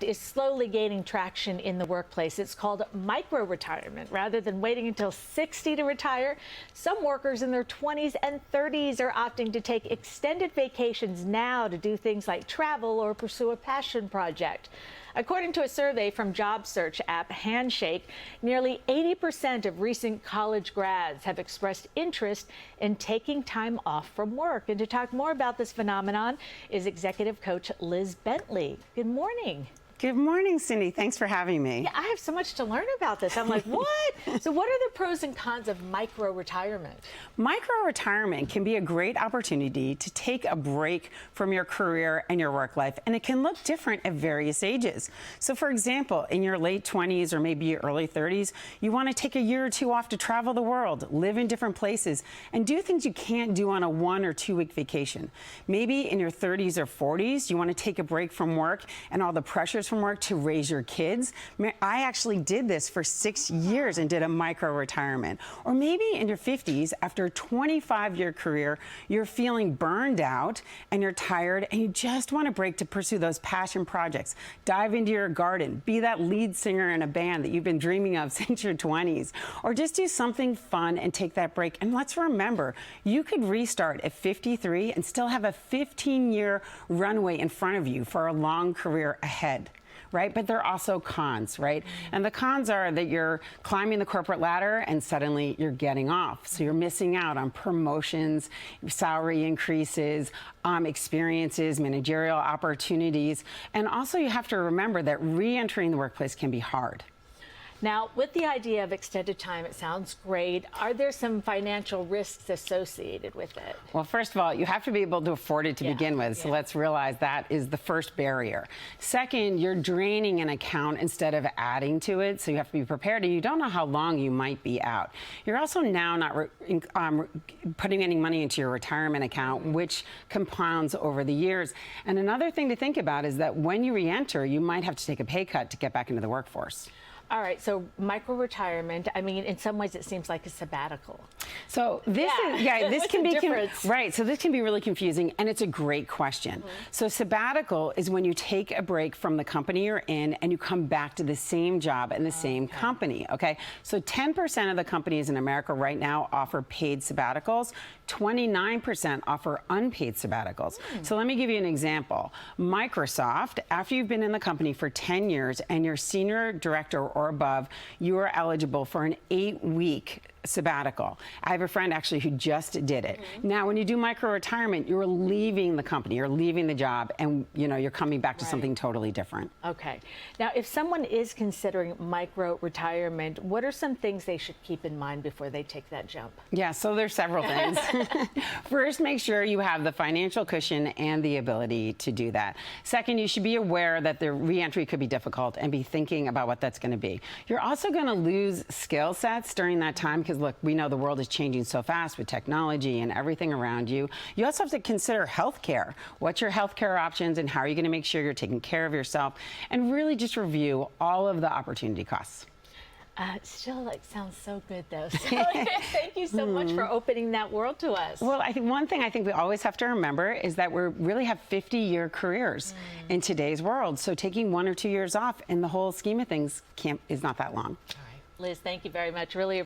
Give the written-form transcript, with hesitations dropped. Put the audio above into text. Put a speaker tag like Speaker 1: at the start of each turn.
Speaker 1: Is slowly gaining traction in the workplace. It's called micro-retirement. Rather than waiting until 60 to retire, some workers in their 20s and 30s are opting to take extended vacations now to do things like travel or pursue a passion project. According to a survey from job search app Handshake, nearly 80% of recent college grads have expressed interest in taking time off from work. And to talk more about this phenomenon is executive coach Liz Bentley. Good morning.
Speaker 2: Good morning, Cindy. Thanks for having me.
Speaker 1: Yeah, I have so much to learn about this. I'm like, what? So what are the pros and cons of micro-retirement?
Speaker 2: Micro-retirement can be a great opportunity to take a break from your career and your work life, and it can look different at various ages. So for example, in your late 20s or maybe your early 30s, you want to take a year or two off to travel the world, live in different places, and do things you can't do on a 1 or 2 week vacation. Maybe in your 30s or 40s, you want to take a break from work and all the pressures from work to raise your kids. I actually did this for 6 years and did a micro-retirement. Or maybe in your 50s, after a 25-year career, you're feeling burned out and you're tired and you just want a break to pursue those passion projects. Dive into your garden, be that lead singer in a band that you've been dreaming of since your 20s, or just do something fun and take that break. And let's remember, you could restart at 53 and still have a 15-year runway in front of you for a long career ahead. Right? But there are also cons, right? And the cons are that you're climbing the corporate ladder and suddenly you're getting off. So you're missing out on promotions, salary increases, experiences, managerial opportunities. And also you have to remember that re-entering the workplace can be hard.
Speaker 1: Now, with the idea of extended time, it sounds great. Are there some financial risks associated with it?
Speaker 2: Well, first of all, you have to be able to afford it to begin with. So let's realize that is the first barrier. Second, you're draining an account instead of adding to it. So you have to be prepared, and you don't know how long you might be out. You're also now not putting any money into your retirement account, which compounds over the years. And another thing to think about is that when you re-enter, you might have to take a pay cut to get back into the workforce.
Speaker 1: All right, so micro-retirement, I mean, in some ways it seems like a sabbatical.
Speaker 2: So this this can be right. So this can be really confusing, and it's a great question. So sabbatical is when you take a break from the company you're in and you come back to the same job and the same company. Okay. So 10% of the companies in America right now offer paid sabbaticals. 29% offer unpaid sabbaticals. So let me give you an example. Microsoft, after you've been in the company for 10 years and you're senior director or above, you are eligible for an 8-week sabbatical. I have a friend actually who just did it. Now, when you do micro-retirement, you're leaving the company, you're leaving the job, and you're coming back to something totally different.
Speaker 1: Okay. Now, if someone is considering micro-retirement, what are some things they should keep in mind before they take that jump?
Speaker 2: Yeah, so there's several things. First, make sure you have the financial cushion and the ability to do that. Second, you should be aware that the re-entry could be difficult and be thinking about what that's going to be. You're also going to lose skill sets during that time because, look, we know the world is changing so fast with technology and everything around you. You also have to consider health care. What's your health care options and how are you going to make sure you're taking care of yourself? And really just review all of the opportunity costs.
Speaker 1: Still, sounds so good, though. So, thank you so much for opening that world to us.
Speaker 2: Well, I think one thing we always have to remember is that we really have 50-year careers in today's world. So taking 1 or 2 years off in the whole scheme of things is not that long.
Speaker 1: All right. Liz, thank you very much. Really